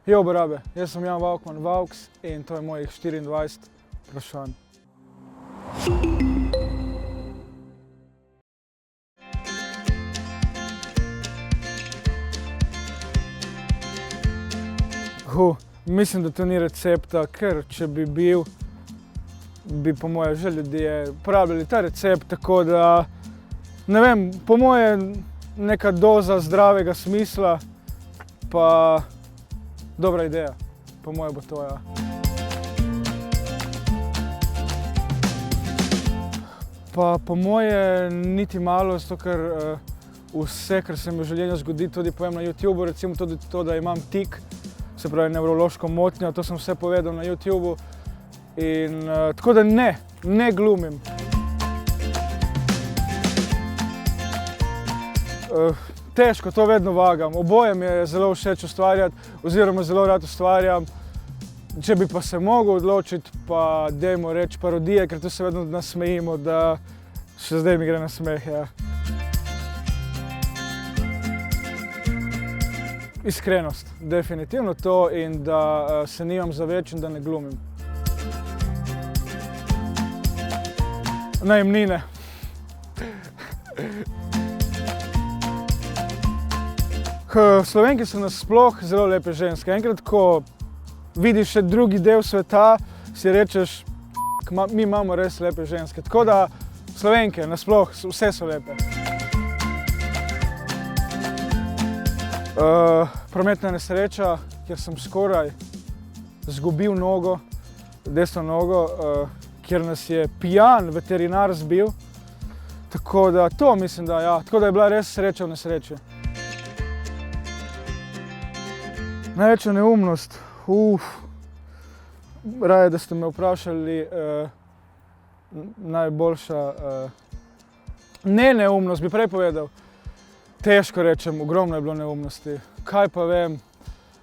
Jo, barabe, jaz sem Jan Vaukman Vauks in to je mojih 24 vprašanj. Mislim, da to ni recepta, ker če bi bil, bi po moje že ljudje uporabljali ta recept, tako da, ne vem, po moje neka doza zdravega smisla, pa dobra ideja, po moje bo to, ja. Pa po moje niti malo, zato ker vse, kar se mi v življenju zgodi, tudi povem na YouTubu, recimo tudi to, da imam tik, se pravi nevrološko motnjo, to sem vse povedal na YouTubu in tako da ne glumim. Težko, to vedno vagam. Oboje mi je zelo všeč ustvarjati, oziroma zelo rad ustvarjam. Če bi pa se mogel odločiti, pa dajmo reči parodije, ker tu se vedno nasmejimo, da še zdaj mi gre na smeh, ja. Iskrenost, definitivno to in da se nimam za več in da ne glumim. Najemnine. Slovenke so nasploh zelo lepe ženske. Enkrat, ko vidiš še drugi del sveta, si rečeš, mi imamo res lepe ženske. Tako da Slovenke nasploh, vse so lepe. Prometna nesreča, kjer sem skoraj izgubil nogo, desno nogo, kjer nas je pijan veterinar zbil. Tako da to mislim, da ja, tako da je bila res sreča v nesreči. Največja neumnost, raje, da ste me vprašali najboljša, ne neumnost, bi prej povedal. Težko rečem, ogromno je bilo neumnosti. Kaj pa vem,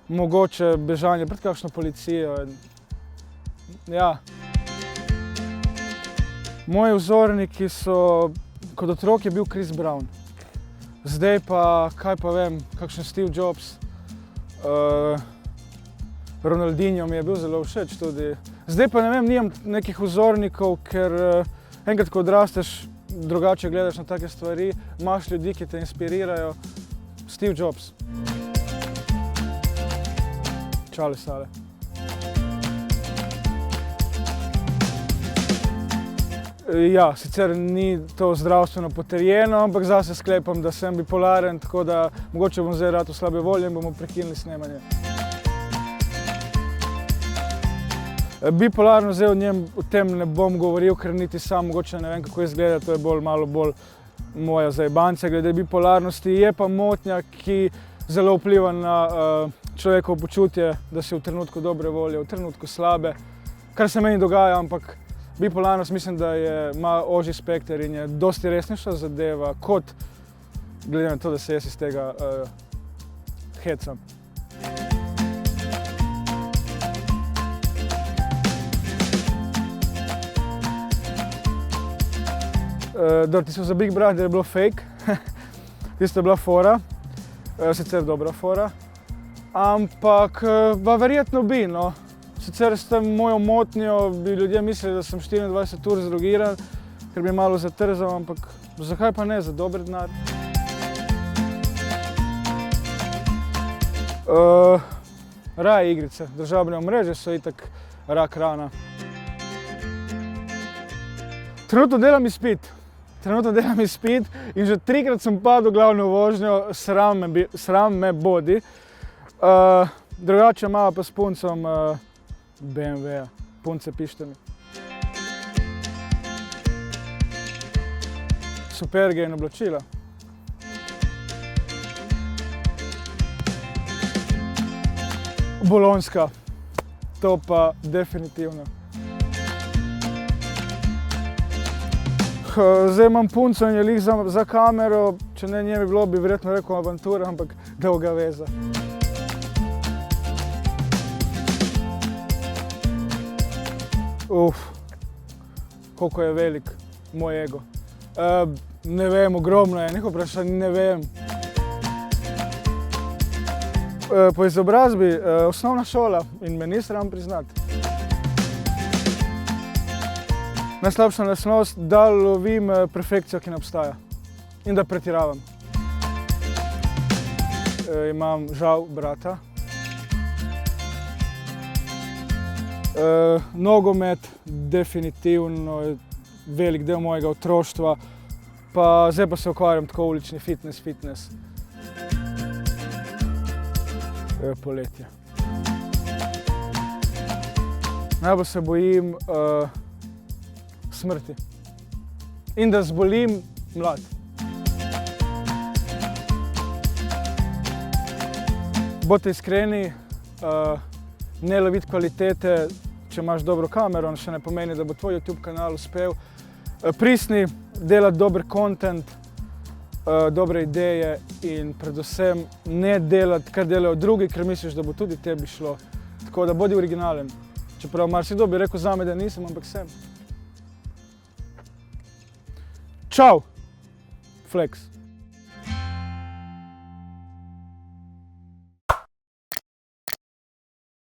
mogoče bežanje pred kakšno policijo. Ja. Moji vzorniki so, kot otrok je bil Chris Brown. Zdaj pa, kaj pa vem, kakšen Steve Jobs. Ronaldinho mi je bil zelo všeč tudi. Zdaj pa ne vem, nimam nekih vzornikov, ker enkrat, ko odrasteš, drugače gledaš na take stvari, imaš ljudi, ki te inspirirajo. Steve Jobs. Čale sale. Ja, sicer ni to zdravstveno potrjeno, ampak zase sklepam, da sem bipolaren, tako da mogoče bom zdaj rad v slabe volje in bomo prekinili snemanje. Bipolarno zdaj o tem ne bom govoril, ker niti sam mogoče ne vem, kako izgleda, to je malo bolj moja zajebanca glede bipolarnosti. Je pa motnja, ki zelo vpliva na človekovo počutje, da si v trenutku dobre volje, v trenutku slabe, kar se meni dogaja, ampak bipolarnost mislim, da ima ožji spekter in je dosti resnejša zadeva, kot glede na to, da se jaz iz tega hecam. Tisto za Big Brother je bilo fake, tisto je bila fora, sicer dobra fora, ampak verjetno bi, no. Sicer s tem mojo motnjo bi ljudje mislili, da sem 24 ur zdrogiran, ker bi malo zatrzal, ampak zakaj pa ne, za dober denar. Raje igrice, družabne omrežje so itak rak rana. Trenutno delam izpit in že 3-krat sem padel glavno vožnjo, sram me bodi. Drugače malo pa s puncom BMW-ja, punce pište mi. Superge in oblačila. Bolonjska, to pa definitivno. Zdaj imam punco in je lih za kamero, če ne nje bi bilo, bi verjetno rekel avantura, ampak dolga veza. Koliko je velik moj ego. Ne vem, ogromno je, nekaj vprašanj, ne vem. Po izobrazbi osnovna šola in me ni sram priznati. Najslabša lastnost, da lovim perfekcijo, ki ne obstaja in da pretiravam. Imam žal brata. Nogomet definitivno je velik del mojega otroštva, pa zdaj pa se ukvarjam tako ulični fitness. Poletje. Najbolj se bojim smrti in da zbolim mlad. Bodite iskreni, ne loviti kvalitete, če imaš dobro kamero, še ne pomeni, da bo tvoj YouTube kanal uspel. Pristni, delati dober content, dobre ideje in predvsem ne delati, kar delajo drugi, ker misliš, da bo tudi tebi šlo. Tako da bodi originalen. Čeprav marsikdo bi rekel zame, da nisem, ampak sem. Čau! Flex.